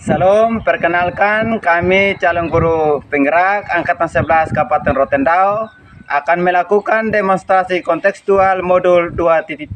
Salam, perkenalkan kami calon guru penggerak Angkatan 11 Kabupaten Rotendao akan melakukan demonstrasi kontekstual modul 2.3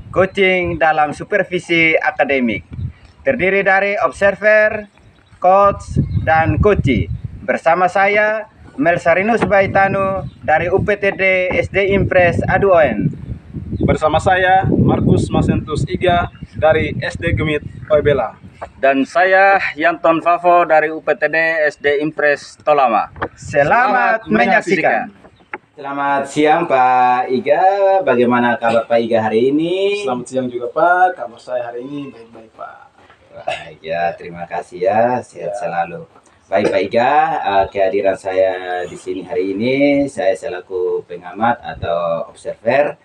coaching dalam supervisi akademik. Terdiri dari observer, coach, dan coachee. Bersama saya, Melsarinus Baitanu dari UPTD SD Impres Aduoen. Bersama saya, Markus Masentus Iga dari SD Gemit Oebela. Dan saya, Yanton Favo dari UPTD SD Impres Tolama. Selamat menyaksikan. Selamat siang Pak Iga, bagaimana kabar Pak Iga hari ini? Selamat siang juga Pak, kabar saya hari ini baik-baik Pak. Baik ya, terima kasih ya, sehat selalu. Baik Pak Iga, kehadiran saya di sini hari ini, saya selaku pengamat atau observer.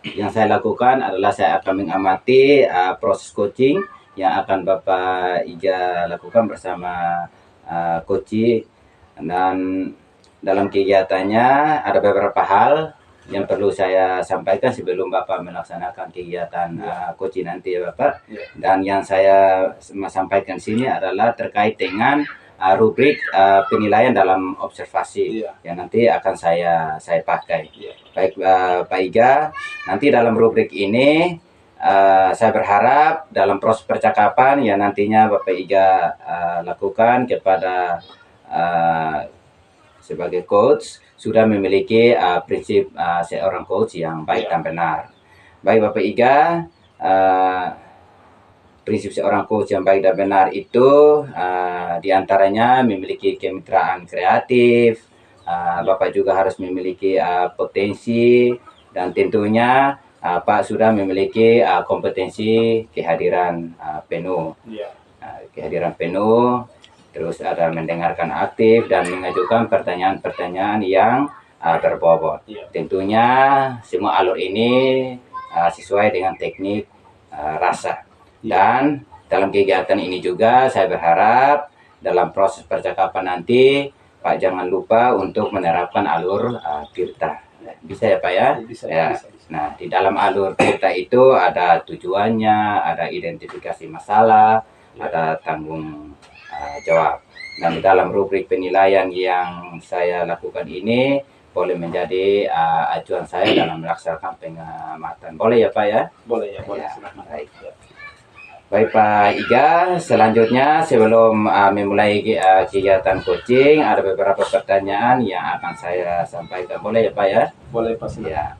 Yang saya lakukan adalah saya akan mengamati proses coaching yang akan Bapak Iga lakukan bersama coachee, dan dalam kegiatannya ada beberapa hal yang perlu saya sampaikan sebelum Bapak melaksanakan kegiatan coaching nanti ya Bapak. Dan yang saya sampaikan di sini adalah terkait dengan rubrik penilaian dalam observasi yang nanti akan saya pakai. Baik Pak Iga, nanti dalam rubrik ini saya berharap dalam proses percakapan yang nantinya Bapak Iga lakukan kepada sebagai coach sudah memiliki prinsip seorang coach yang baik dan benar. Baik Bapak Iga, prinsip seorang coach yang baik dan benar itu diantaranya memiliki kemitraan kreatif, Bapak juga harus memiliki potensi, dan tentunya Pak sudah memiliki kompetensi kehadiran penuh. Kehadiran penuh, terus ada mendengarkan aktif dan mengajukan pertanyaan-pertanyaan yang berbobot. Tentunya semua alur ini sesuai dengan teknik rasa. Dan dalam kegiatan ini juga saya berharap dalam proses percakapan nanti Pak jangan lupa untuk menerapkan alur tirta. Bisa ya Pak ya? Bisa. Nah, di dalam alur tirta itu ada tujuannya, ada identifikasi masalah, ada tanggung jawab. Dan di dalam rubrik penilaian yang saya lakukan ini boleh menjadi acuan saya dalam melaksanakan pengamatan. Boleh ya Pak ya? Boleh ya. Silakan. Baik Pak Iga, selanjutnya sebelum memulai kegiatan coaching ada beberapa pertanyaan yang akan saya sampaikan. Boleh ya Pak ya? Boleh Pak. Ya.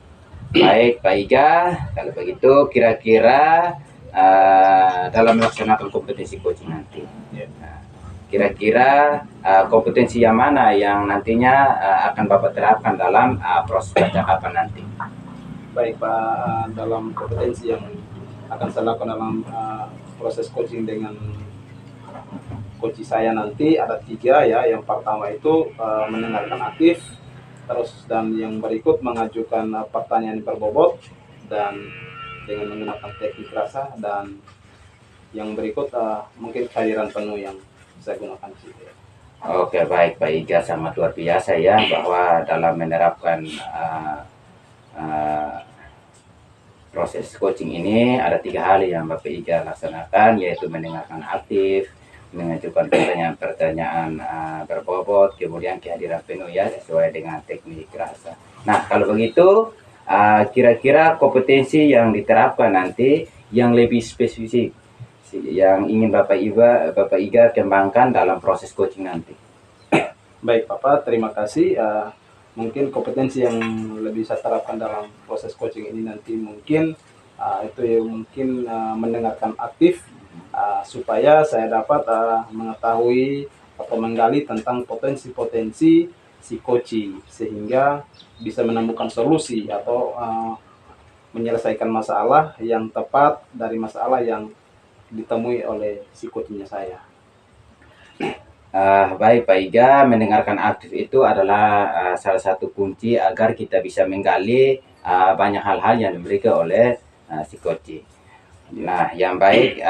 Baik Pak Iga, kalau begitu kira-kira dalam melaksanakan kompetensi coaching nanti, kira-kira kompetensi yang mana yang nantinya akan Bapak terapkan dalam proses percakapan nanti? Baik Pak, dalam kompetensi yang akan saya lakukan dalam proses coaching dengan coachee saya nanti ada 3 ya. Yang pertama itu mendengarkan aktif, terus dan yang berikut mengajukan pertanyaan berbobot dan dengan menggunakan teknik rasa, dan yang berikut mungkin kehadiran penuh yang saya gunakan di situ. Oke baik Pak Iga, sangat luar biasa ya bahwa dalam menerapkan proses coaching ini ada 3 hal yang Bapak Iga laksanakan, yaitu mendengarkan aktif, mengajukan pertanyaan-pertanyaan berbobot, kemudian kehadiran penuh ya sesuai dengan teknik rasa. Nah kalau begitu kira-kira kompetensi yang diterapkan nanti yang lebih spesifik yang ingin Bapak Iga kembangkan dalam proses coaching nanti. Baik Bapak, terima kasih. Mungkin kompetensi yang lebih saya terapkan dalam proses coaching ini nanti mungkin itu ya, mungkin mendengarkan aktif supaya saya dapat mengetahui atau menggali tentang potensi-potensi si coachee sehingga bisa menemukan solusi atau menyelesaikan masalah yang tepat dari masalah yang ditemui oleh si coachee-nya saya. Baik Pak Iga, mendengarkan aktif itu adalah salah satu kunci agar kita bisa menggali banyak hal-hal yang dimiliki oleh si coachee. Nah yang baik,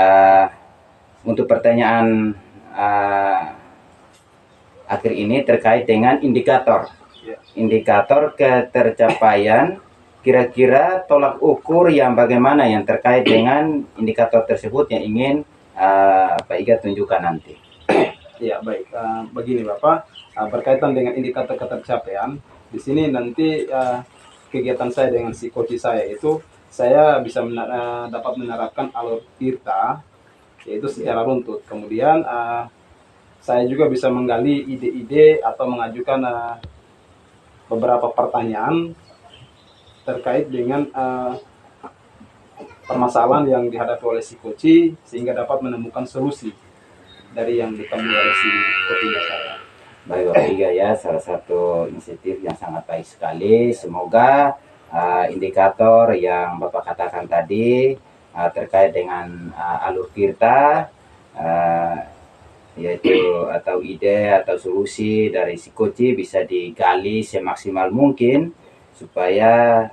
untuk pertanyaan akhir ini terkait dengan indikator ketercapaian, kira-kira tolak ukur yang bagaimana yang terkait dengan indikator tersebut yang ingin Pak Iga tunjukkan nanti. Ya, baik. Begini Bapak, berkaitan dengan indikator ketercapaian, di sini nanti kegiatan saya dengan si coach saya itu, saya bisa dapat menerapkan alur tirta, yaitu secara runtut. Kemudian saya juga bisa menggali ide-ide atau mengajukan beberapa pertanyaan terkait dengan permasalahan yang dihadapi oleh si coach, sehingga dapat menemukan solusi dari yang ditemui oleh si coachnya saya. Baik Bapak Iga ya, salah satu inisiatif yang sangat baik sekali. Semoga indikator yang Bapak katakan tadi terkait dengan alur tirta, yaitu atau ide atau solusi dari si coach bisa digali semaksimal mungkin, supaya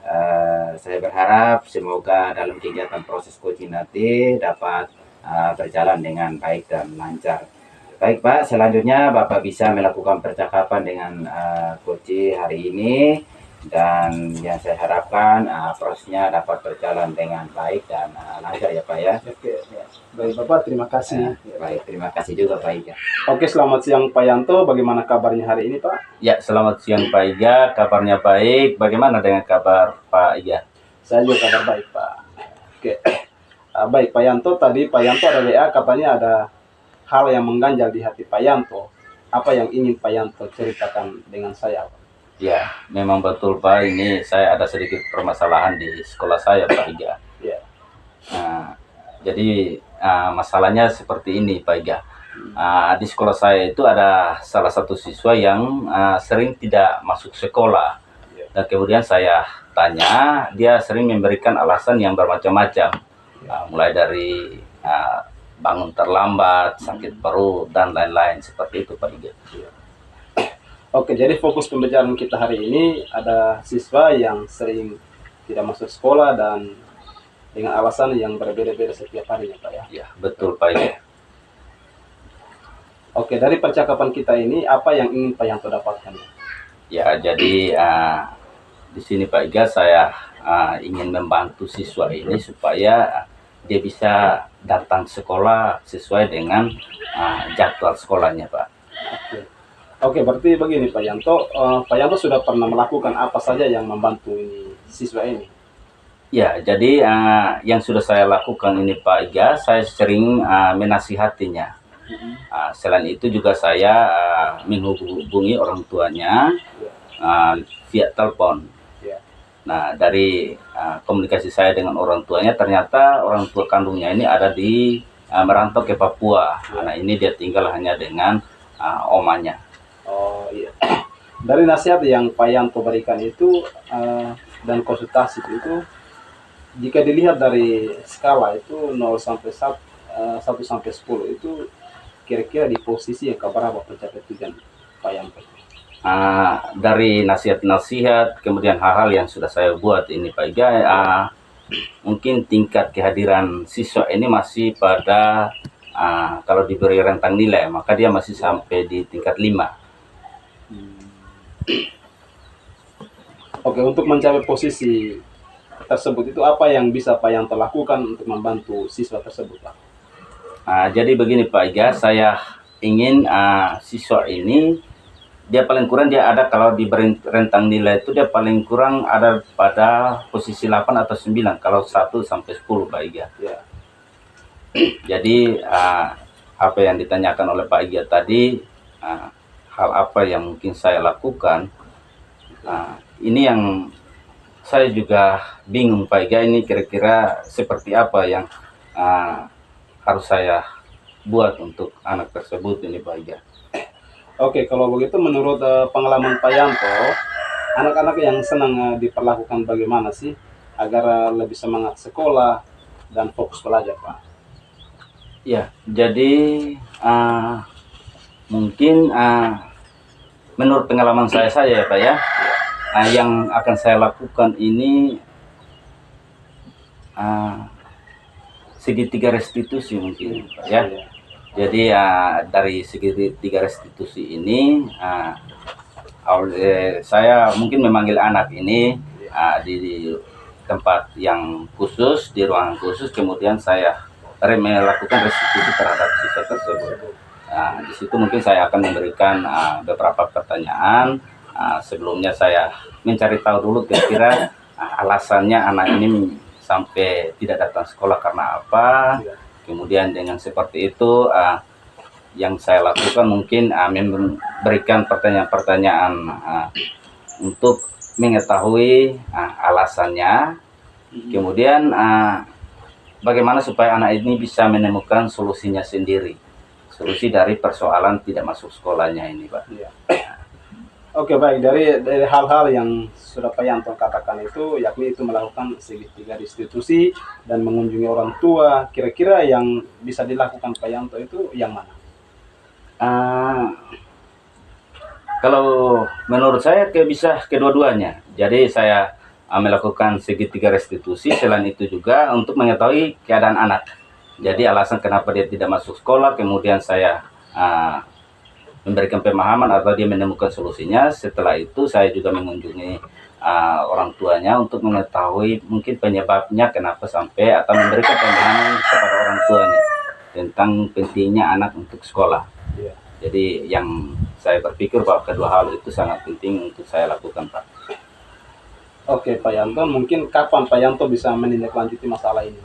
saya berharap semoga dalam kegiatan proses coaching nanti dapat berjalan dengan baik dan lancar. Baik Pak, selanjutnya Bapak bisa melakukan percakapan dengan coach hari ini, dan yang saya harapkan prosesnya dapat berjalan dengan baik dan lancar ya Pak ya. Oke, ya. Baik Bapak, terima kasih. Baik, terima kasih juga Pak Iga. Oke, selamat siang Pak Yanto, bagaimana kabarnya hari ini Pak? Ya, selamat siang Pak Iga, kabarnya baik. Bagaimana dengan kabar Pak Iga? Saya juga kabar baik Pak. Oke, baik Pak Yanto, tadi Pak Yanto ada WA, katanya ada hal yang mengganjal di hati Pak Yanto. Apa yang ingin Pak Yanto ceritakan dengan saya Pak? Ya, memang betul Pak, ini saya ada sedikit permasalahan di sekolah saya Pak Iga. Ya. Jadi masalahnya seperti ini Pak Iga. Di sekolah saya itu ada salah satu siswa yang sering tidak masuk sekolah. Dan kemudian saya tanya, dia sering memberikan alasan yang bermacam-macam. Mulai dari bangun terlambat, sakit perut, dan lain-lain seperti itu Pak Iga. Oke, jadi fokus pembelajaran kita hari ini ada siswa yang sering tidak masuk sekolah dan dengan alasan yang berbeda-beda setiap harinya Pak ya. Ya, betul Pak Iga. Oke, dari percakapan kita ini apa yang ingin Pak Yanto dapatkan? Ya, jadi di sini Pak Iga saya ingin membantu siswa ini supaya dia bisa datang sekolah sesuai dengan jadwal sekolahnya Pak. Oke, berarti begini Pak Yanto, Pak Yanto sudah pernah melakukan apa saja yang membantu ini siswa ini? Ya, jadi yang sudah saya lakukan ini Pak Iga, saya sering menasihatinya. Selain itu juga saya menghubungi orang tuanya via telepon. Nah, dari komunikasi saya dengan orang tuanya, ternyata orang tua kandungnya ini ada di merantau ke Papua. Nah, ini dia tinggal hanya dengan omanya. Oh iya. Dari nasihat yang Pak Yanto berikan itu dan konsultasi itu, jika dilihat dari skala itu 0 sampai 1 sampai 10 itu kira-kira di posisi yang keberapa mencapai tujuan Pak Yanto? Dari nasihat-nasihat, kemudian hal-hal yang sudah saya buat ini Pak Iga, mungkin tingkat kehadiran siswa ini masih pada kalau diberi rentang nilai, maka dia masih sampai di tingkat 5. Oke, untuk mencapai posisi tersebut itu apa yang bisa Pak Yanto lakukan untuk membantu siswa tersebut Pak? Jadi begini Pak Iga, saya ingin siswa ini dia paling kurang dia ada, kalau diberi rentang nilai itu dia paling kurang ada pada posisi 8 atau 9 kalau 1 sampai 10 Pak Iga. Ya. Jadi apa yang ditanyakan oleh Pak Iga tadi, hal apa yang mungkin saya lakukan, ini yang saya juga bingung Pak Iga, ini kira-kira seperti apa yang harus saya buat untuk anak tersebut ini Pak Iga. Oke, kalau begitu menurut pengalaman Pak Yanto, anak-anak yang senang diperlakukan bagaimana sih agar lebih semangat sekolah dan fokus belajar Pak? Ya, jadi mungkin menurut pengalaman saya ya Pak ya, yang akan saya lakukan ini segitiga restitusi mungkin Pak ya. Jadi dari segitiga restitusi ini saya mungkin memanggil anak ini di tempat yang khusus, di ruangan khusus, kemudian saya melakukan restitusi terhadap siswa tersebut. Nah, di situ mungkin saya akan memberikan beberapa pertanyaan. Sebelumnya saya mencari tahu dulu kira-kira alasannya anak ini sampai tidak datang sekolah karena apa. Kemudian dengan seperti itu yang saya lakukan mungkin memberikan pertanyaan-pertanyaan untuk mengetahui alasannya. Kemudian bagaimana supaya anak ini bisa menemukan solusinya sendiri, solusi dari persoalan tidak masuk sekolahnya ini, Pak. Ya. Oke, baik, dari hal-hal yang sudah Pak Yanto katakan itu, yakni itu melakukan segitiga restitusi dan mengunjungi orang tua, kira-kira yang bisa dilakukan Pak Yanto itu yang mana? Kalau menurut saya bisa kedua-duanya. Jadi saya melakukan segitiga restitusi, selain itu juga untuk mengetahui keadaan anak. Jadi alasan kenapa dia tidak masuk sekolah, kemudian saya memberikan pemahaman atau dia menemukan solusinya. Setelah itu saya juga mengunjungi orang tuanya untuk mengetahui mungkin penyebabnya kenapa sampai, atau memberikan pemahaman kepada orang tuanya tentang pentingnya anak untuk sekolah. Yeah. Jadi yang saya berpikir bahwa kedua hal itu sangat penting untuk saya lakukan, Pak. Oke, Pak Yanto, mungkin kapan Pak Yanto bisa menindaklanjuti masalah ini?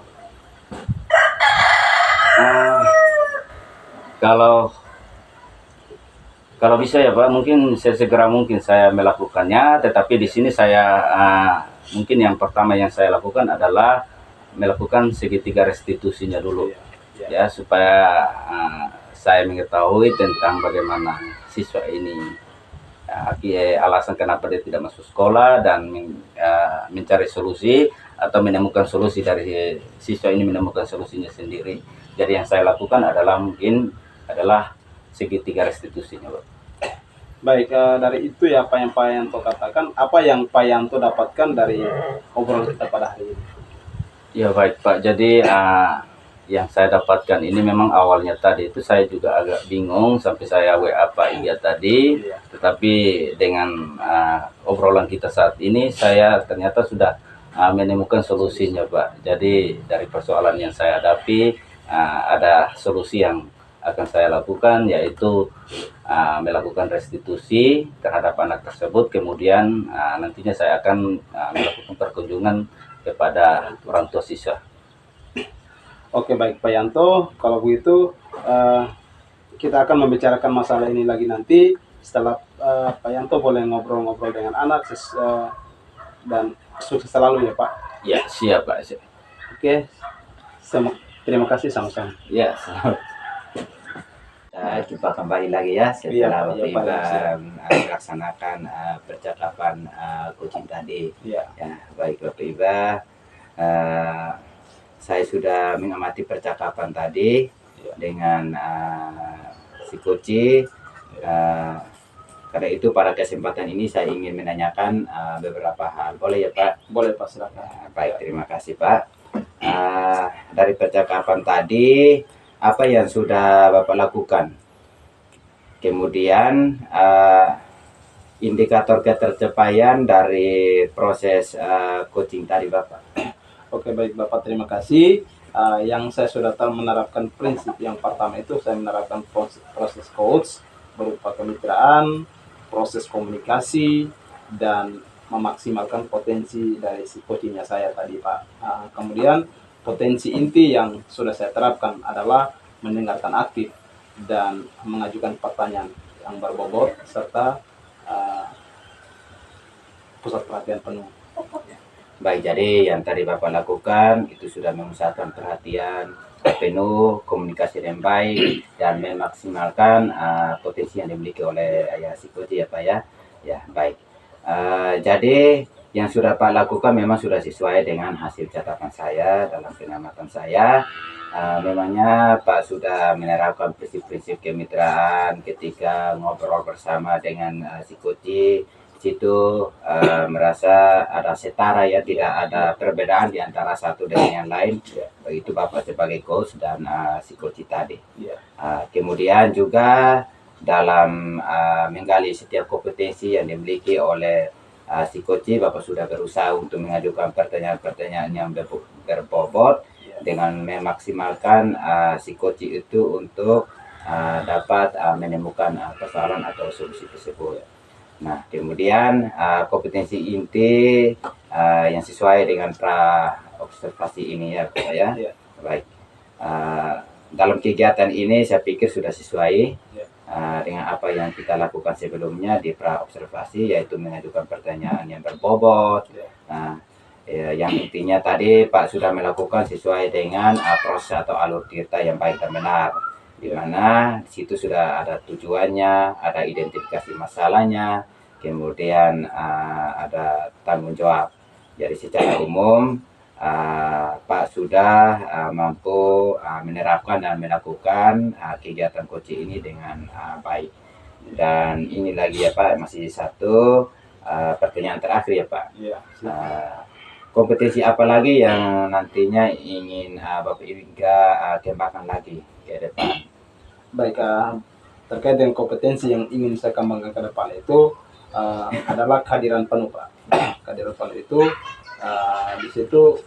Kalau bisa ya Pak, mungkin segera mungkin saya melakukannya. Tetapi di sini saya mungkin yang pertama yang saya lakukan adalah melakukan segitiga restitusinya dulu, ya, supaya saya mengetahui tentang bagaimana siswa ini, alasan kenapa dia tidak masuk sekolah, dan mencari solusi atau menemukan solusi dari siswa ini menemukan solusinya sendiri. Jadi yang saya lakukan adalah segitiga restitusinya, Pak. Baik, dari itu ya apa yang Pak Yanto katakan, apa yang Pak Yanto dapatkan dari obrolan kita pada hari ini? Ya baik Pak, jadi yang saya dapatkan ini memang awalnya tadi itu saya juga agak bingung sampai saya WA Pak Iga tadi, tetapi dengan obrolan kita saat ini saya ternyata sudah menemukan solusinya, Pak. Jadi dari persoalan yang saya hadapi ada solusi yang akan saya lakukan, yaitu melakukan restitusi terhadap anak tersebut. Kemudian nantinya saya akan melakukan perkunjungan kepada orang tua siswa. Oke, baik Pak Yanto, kalau begitu kita akan membicarakan masalah ini lagi nanti setelah Pak Yanto boleh ngobrol-ngobrol dengan anak dan sukses selalu ya Pak. Ya, siap Pak. Oke, terima kasih sama-sama. Ya, jumpa kembali lagi ya setelah Bapak Iba melaksanakan percakapan coaching tadi. Ya, baik Bapak Iba, saya sudah mengamati percakapan tadi dengan si coach. Karena itu pada kesempatan ini saya ingin menanyakan beberapa hal. Boleh ya Pak? Boleh Pak, silakan. Baik, terima kasih Pak. Dari percakapan tadi, apa yang sudah Bapak lakukan? Kemudian indikator ketercapaian dari proses coaching tadi Bapak. Oke, baik Bapak, terima kasih. Yang saya sudah tahu menerapkan prinsip yang pertama itu saya menerapkan proses coach berupa kemitraan, proses komunikasi, dan memaksimalkan potensi dari si coachingnya saya tadi Pak. Kemudian potensi inti yang sudah saya terapkan adalah mendengarkan aktif dan mengajukan pertanyaan yang berbobot serta pusat perhatian penuh. Baik, jadi yang tadi Bapak lakukan itu sudah memusatkan perhatian penuh, komunikasi yang baik, dan memaksimalkan potensi yang dimiliki oleh si coach ya Pak ya. Ya, baik. Jadi yang sudah Pak lakukan memang sudah sesuai dengan hasil catatan saya dalam pengamatan saya. Memangnya Pak sudah menerapkan prinsip-prinsip kemitraan ketika ngobrol bersama dengan si coach. Situ merasa ada setara ya, tidak ada perbedaan di antara satu dengan yang lain. Begitu Bapak sebagai coach dan si coach tadi. Kemudian juga dalam menggali setiap kompetensi yang dimiliki oleh si coach, Bapak sudah berusaha untuk mengajukan pertanyaan-pertanyaan yang berbobot dengan memaksimalkan si coach itu untuk dapat menemukan persoalan atau solusi tersebut. Nah, kemudian kompetensi inti yang sesuai dengan pra observasi ini ya Pak ya. Iya. Baik. Dalam kegiatan ini saya pikir sudah sesuai dengan apa yang kita lakukan sebelumnya di pra observasi, yaitu mengajukan pertanyaan yang berbobot. Nah, yang intinya tadi Pak sudah melakukan sesuai dengan proses atau alur tirta yang baik dan benar, di mana di situ sudah ada tujuannya, ada identifikasi masalahnya, kemudian ada tanggung jawab. Jadi secara umum Pak sudah mampu menerapkan dan melakukan kegiatan coaching ini dengan baik. Dan ini lagi ya Pak, masih satu pertanyaan terakhir ya Pak. Iya. Kompetensi apa lagi yang nantinya ingin Bapak Iga kembangkan lagi ke depan? Baik, terkait dengan kompetensi yang ingin saya kembangkan ke depan itu adalah kehadiran penuh Pak. Kehadiran penuh itu di situ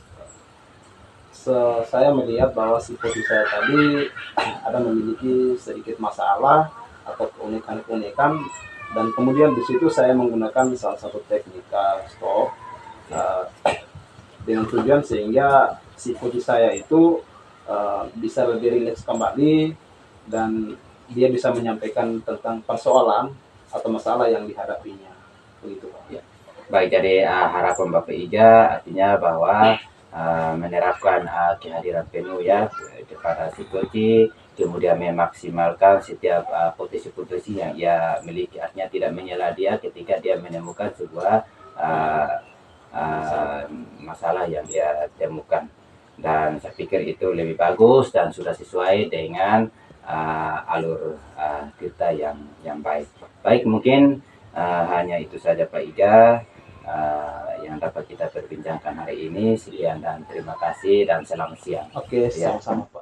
saya melihat bahwa si coach saya tadi ada memiliki sedikit masalah atau keunikan-keunikan, dan kemudian di situ saya menggunakan salah satu teknik stop dengan tujuan sehingga si coach saya itu bisa lebih rileks kembali dan dia bisa menyampaikan tentang persoalan atau masalah yang dihadapinya, begitu Pak. Ya. Baik, jadi harapan Bapak Iga artinya bahwa menerapkan kehadiran penuh ya kepada si coach, kemudian memaksimalkan setiap potensi-potensi yang ia miliki, artinya tidak menyela dia ketika dia menemukan sebuah masalah yang dia temukan. Dan saya pikir itu lebih bagus dan sudah sesuai dengan alur kita yang baik. Baik, mungkin hanya itu saja Pak Iga yang dapat kita perbincangkan hari ini. Sekian dan terima kasih dan selamat siang. Oke, Ya. sama-sama.